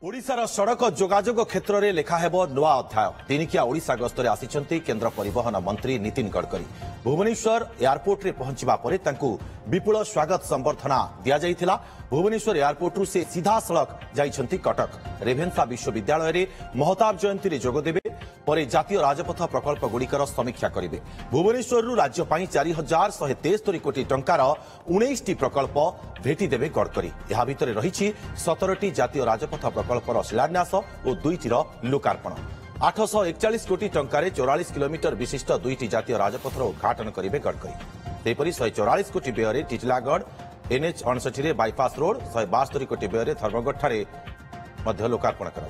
ओडिशार सड़क जोगाजोग क्षेत्र में लेखाहेब नुआ अध्याय दिनिकिया ओडिशा गस्तरे आसिछंती केंद्र परिवहन मंत्री नितिन गडकरी भुवनेश्वर एयरपोर्ट रे पहुंचबा परे तांकू विपुल स्वागत संबर्धना दिया जाइथिला। भुवनेश्वर एयरपोर्ट से सीधा सड़क जाइछंती कटक रेभेन्सा विश्वविद्यालय रे महताब जयंती रे जोग देबे परे जातीय राजपथ प्रकल्प गुड़िकर समीक्षा करेंगे। भुवनेश्वर राज्य 4173 कोटी टंकार 19 प्रकल्प भेटी देवे गडकरी। यह भितर रही 17 जातीय राजपथ प्रकल्पर शिलान्यास और 2 लोकार्पण। 841 कोटी टंकार 44 किलोमीटर विशिष्ट 2 जातीय राजपथर उद्घाटन करेंगे गडकरी। सेपरी 144 कोटी व्यय टिटलागढ़ NH 59 बाईपास रोड 172 कोटी व्यय धर्मगढ़ लोकार्पण कर।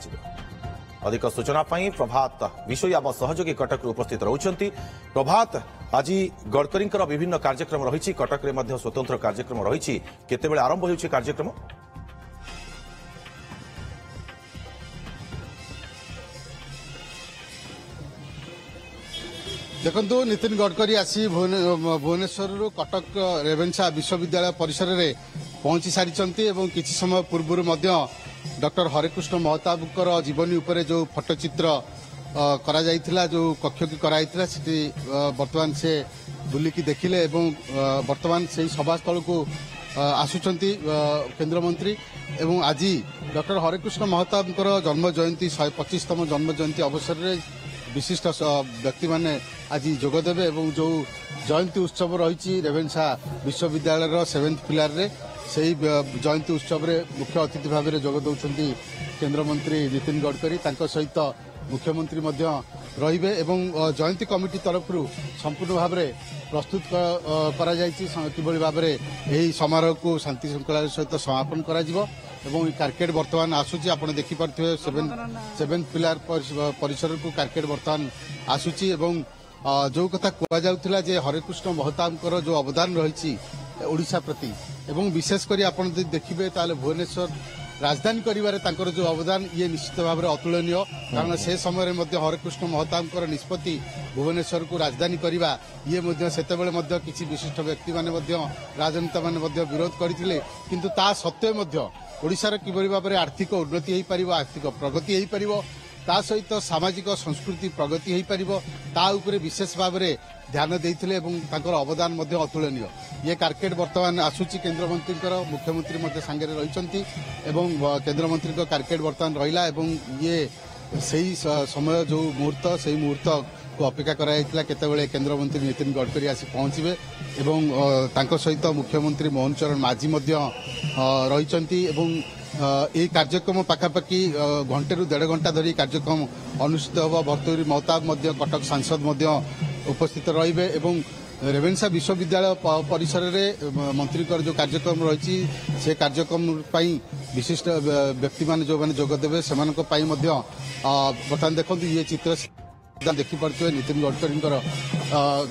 अधिक सूचना प्रभात विषय आम सहयोगी कटक उपस्थित रहउछंती। प्रभात आज गडकरी विभिन्न कार्यक्रम रही कटक रे स्वतंत्र कार्यक्रम रही केतेबेले आरंभ होउछि कार्यक्रम। देखंतु नितिन गडकरी आसी भुवनेश्वर कटक रेभेन्सा विश्वविद्यालय परिसर में पहुंची सारी एवं किछि समय पूर्व डॉक्टर हरेकृष्ण महताब जीवनी उपरे जो फटोचित्र करा जाइथिला जो कक्ष की कराइथिला सेठी वर्तमान से बुलिकी देखिले एवं वर्तमान से सभास्थल को आसुचंती केंद्र मंत्री एवं आज डॉक्टर हरेकृष्ण महताब जन्म जयंती 125तम जन्म जयंती अवसर में विशिष्ट व्यक्ति माने आज जोगदेवे एवं जो जयंती उत्सव रही रेभेन्सा विश्वविद्यालय 7th पिलार रे सही जयंती उत्सव रे मुख्य अतिथि भाव में जोग दौरान केंद्र मंत्री नितिन गडकरी सहित मुख्यमंत्री रहिबे एवं जयंती कमिटी तरफ संपूर्ण भाव में प्रस्तुत किभली भाव में यही समारोह को शांति श्रृंखला सहित समापन एवं कार्केट वर्तमान आसूची आप देखिपे 7th पिलार परिसर को कार्केट वर्तमान आसूची एवं जो कथा कहुला जे हरेकृष्ण महताब जो अवदान रही ओडिशा प्रति एवं विशेषकर आप देखिए भुवनेश्वर राजधानी कर जो अवदान ये निश्चित भाव में अतुलनीय कारण से समय हरेकृष्ण महताब निष्पत्ति भुवनेश्वर को राजधानी करने ये सेतेबेले किसी विशिष्ट व्यक्ति माने राजनेता माने विरोध करते किंतु ता सत्वे ओडिशार किभली भाव में आर्थिक उन्नति हो पार आर्थिक प्रगति हो पार ता सहित सामाजिक संस्कृति प्रगति हो पार ता उपरे विशेष भाव में ध्यान देते अवदान अतुलनीय। ये कार्केट वर्तमान आसूची केंद्र मंत्री मुख्यमंत्री सांगे रही केंद्र मंत्री कार्केट वर्तमान रहा ये सही समय जो मुहूर्त से मुहूर्त को अपेक्षा कराइला केतेबेले केंद्र मंत्री नितिन गडकरी आसी पहुंचे एवं सहित मुख्यमंत्री मोहन चरण माझी रही यह कार्यक्रम पाखापाखि घंटे रू 1.5 घंटा धरी कार्यक्रम अनुष्ठित होगा। भर्तृहरि महताब कटक सांसद उपस्थित रहिबे एवं रेभेन्सा विश्वविद्यालय परिसर में मंत्री जो कार्यक्रम रही से कार्यक्रम विशिष्ट व्यक्ति मान जो मैंने जोगदेवे से बर्तमान देखो ये चित्र देखिपे नितिन गडकरी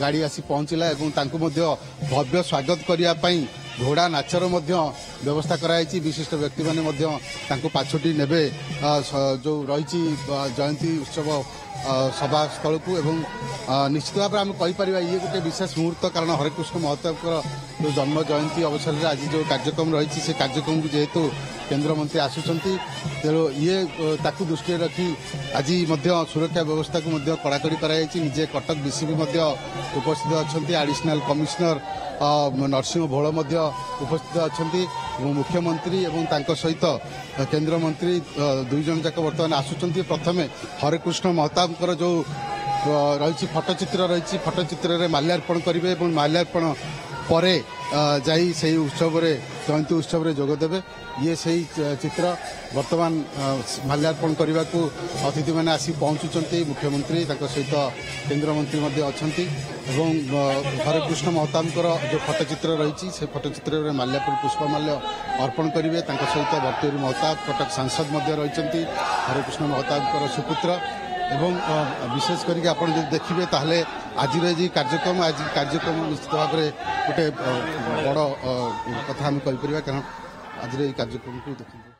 गाड़ी आसी पहुंचला भव्य स्वागत करने घोड़ा नाचर व्यवस्था कराई विशिष्ट व्यक्ति माने पाछुटी नेबे जो रही जयंती उत्सव सभास्थल को एवं निश्चित भाव में आम कहीपर ये गोटे विशेष मुहूर्त कारण हरेकृष्ण महताब जो जन्म जयंती अवसर में आज जो कार्यक्रम रही से कार्यक्रम को जेहेतु केंद्र मंत्री आसुचंती तेणु ये ताकू दृष्टि रखी आज सुरक्षा व्यवस्था को कड़ाकड़ी कराई निजे कटक डीसीपी उपस्थित अच्छा एडिशनल कमिश्नर नरसिंह भोल उपस्थित अच्छा मुख्यमंत्री एवं सहित केंद्र मंत्री 2 जन जाक बर्तमान आसुचंती। प्रथमे हरेकृष्ण महताब जो रही फटोचित्र रही फटोचित्र रे माल्यार्पण करेंगे और माल्यार्पण परे जाई सही उत्सव रे जयंती उत्सव रे जोगदेवे ये सही चित्र वर्तमान माल्यार्पण करने को अतिथि मैंने आसी पहुंचुंट मुख्यमंत्री सहित केंद्र मंत्री अच्छा हरेकृष्ण महताब जो फटोचित्र रही से फटोचित्र में माल्यार्पण पुष्पमाल्य अर्पण करेंगे सहित भर्तृहरि महताब कटक सांसद रही हरेकृष्ण महताब सुपुत्र एवं विशेष करके आप देखिए ताहले आज कार्यक्रम निश्चित भाव में गोटे बड़ कथा आम कहीपर कारण आज कार्यक्रम को देखिए।